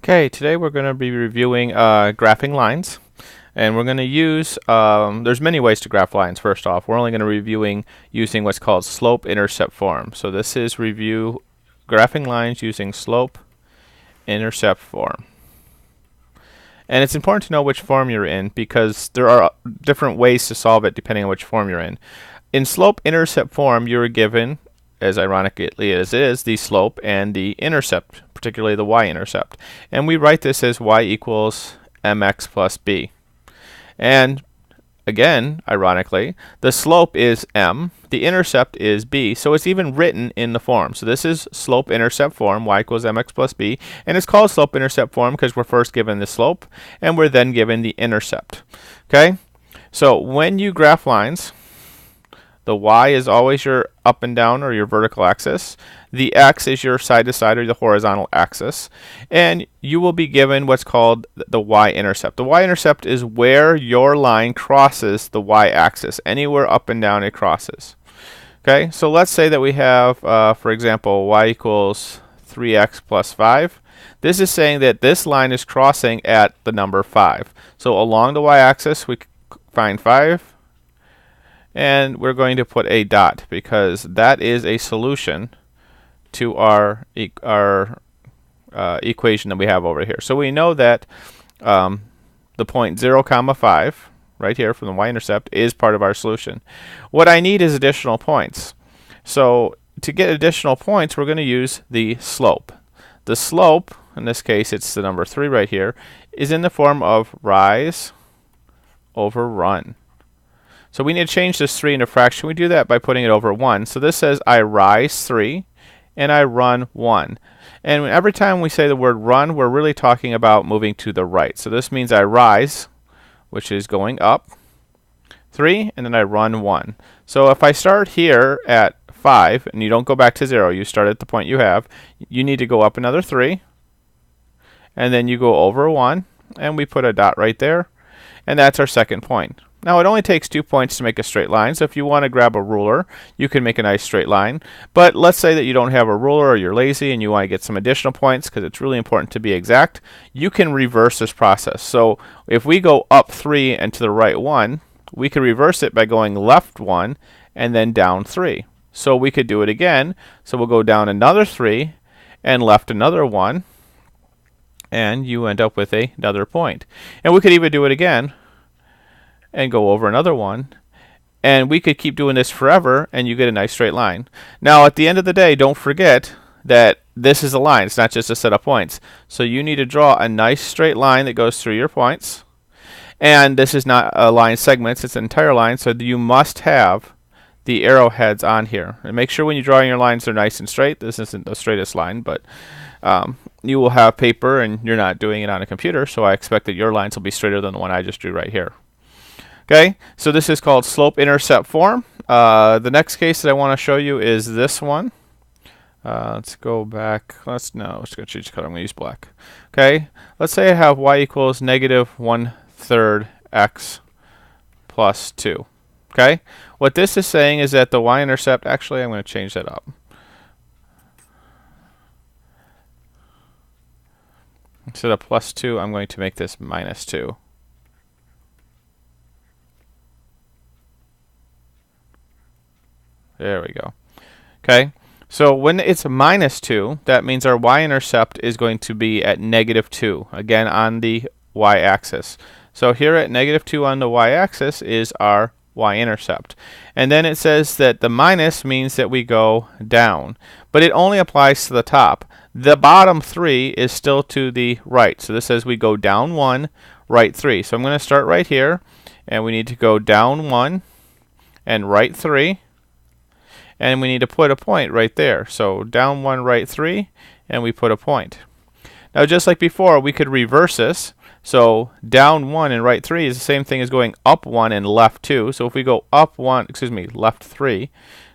Okay, today we're going to be reviewing graphing lines, and we're going to use, there's many ways to graph lines. First off, we're only going to be reviewing using what's called slope-intercept form. So this is review graphing lines using slope-intercept form. And it's important to know which form you're in because there are different ways to solve it depending on which form you're in. In slope-intercept form, you're given, as ironically as it is, the slope and the intercept, particularly the y-intercept. And we write this as y equals mx plus b. And again, ironically, the slope is m, the intercept is b, so it's even written in the form. So this is slope-intercept form, y equals mx plus b, and it's called slope-intercept form because we're first given the slope, and we're then given the intercept. Okay? So when you graph lines, the y is always your up and down or your vertical axis. The x is your side to side or the horizontal axis. And you will be given what's called the y-intercept. The y-intercept is where your line crosses the y-axis. Anywhere up and down it crosses. Okay, so let's say that we have, for example, y equals 3x plus 5. This is saying that this line is crossing at the number 5. So along the y-axis we find 5. And we're going to put a dot because that is a solution to our equation that we have over here. So we know that the point 0, 5 right here from the y-intercept is part of our solution. What I need is additional points. So to get additional points, we're going to use the slope. The slope, in this case it's the number 3 right here, is in the form of rise over run. So we need to change this 3 into fraction. We do that by putting it over 1. So this says I rise 3 and I run 1. And every time we say the word run, we're really talking about moving to the right. So this means I rise, which is going up 3, and then I run 1. So if I start here at 5, and you don't go back to 0, you start at the point you have, you need to go up another 3, and then you go over 1, and we put a dot right there, and that's our second point. Now it only takes 2 points to make a straight line, so if you want to grab a ruler, you can make a nice straight line. But let's say that you don't have a ruler or you're lazy and you want to get some additional points because it's really important to be exact, you can reverse this process. So if we go up 3 and to the right 1, we can reverse it by going left 1 and then down 3. So we could do it again. So we'll go down another 3 and left another 1, and you end up with another point. And we could even do it again and go over another 1, and we could keep doing this forever and you get a nice straight line. Now at the end of the day, don't forget that this is a line, it's not just a set of points. So you need to draw a nice straight line that goes through your points, and this is not a line segments, it's an entire line, so you must have the arrowheads on here. And make sure when you're drawing your lines they're nice and straight. This isn't the straightest line, but you will have paper and you're not doing it on a computer, so I expect that your lines will be straighter than the one I just drew right here. Okay, so this is called slope-intercept form. The next case that I want to show you is this one. Let's go back. Let's go change color. I'm going to use black. Okay, let's say I have y equals negative 1/3 x plus 2. Okay, what this is saying is that the y-intercept, actually I'm going to change that up. Instead of plus 2, I'm going to make this minus 2. There we go. Okay, so when it's minus 2, that means our y-intercept is going to be at negative 2, again on the y-axis. So here at negative 2 on the y-axis is our y-intercept. And then it says that the minus means that we go down, but it only applies to the top. The bottom 3 is still to the right. So this says we go down 1, right 3. So I'm going to start right here, and we need to go down 1 and right 3. And we need to put a point right there. So down 1, right 3, and we put a point. Now just like before, we could reverse this. So down 1 and right 3 is the same thing as going up 1 and left 2. So if we go up 1, left 3.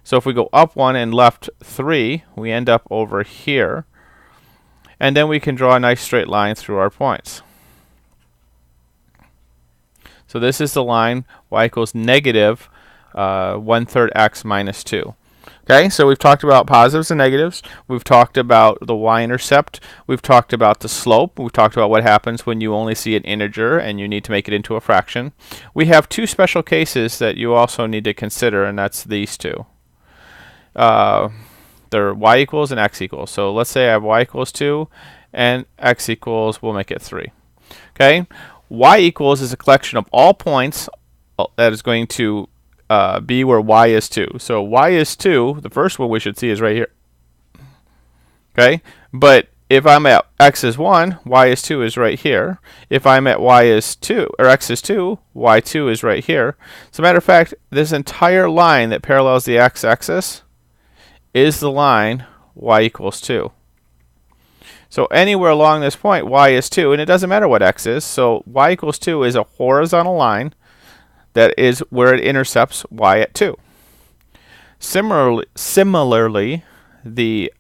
So if we go up 1 and left 3, we end up over here. And then we can draw a nice straight line through our points. So this is the line y equals negative 1/3 x minus 2. Okay, so we've talked about positives and negatives. We've talked about the y-intercept. We've talked about the slope. We've talked about what happens when you only see an integer and you need to make it into a fraction. We have two special cases that you also need to consider, and that's these two. They're y equals and x equals. So let's say I have y equals 2 and x equals, we'll make it 3. Okay, y equals is a collection of all points that is going to be where y is 2. So y is 2, the first one we should see is right here. Okay, but if I'm at x is 1, y is 2 is right here. If I'm at y is 2, or x is 2, y2 is right here. As a matter of fact, this entire line that parallels the x-axis is the line y equals 2. So anywhere along this point, y is 2, and it doesn't matter what x is. So y equals 2 is a horizontal line that is where it intercepts y at 2. Similarly, the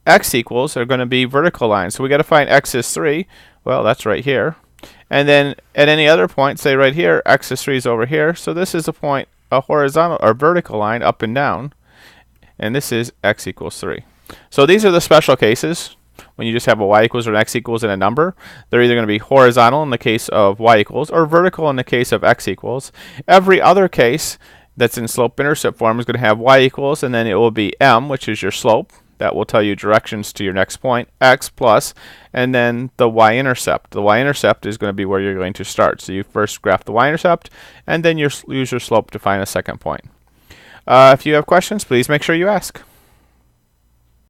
x equals are going to be vertical lines. So we got to find x is 3. Well, that's right here. And then at any other point, say right here, x is 3 is over here. So this is a point, a horizontal or vertical line up and down. And this is x equals 3. So these are the special cases. When you just have a y equals or an x equals and a number, they're either going to be horizontal in the case of y equals or vertical in the case of x equals. Every other case that's in slope-intercept form is going to have y equals, and then it will be m, which is your slope. That will tell you directions to your next point, x plus, and then the y-intercept. The y-intercept is going to be where you're going to start. So you first graph the y-intercept, and then you use your slope to find a second point. If you have questions, please make sure you ask.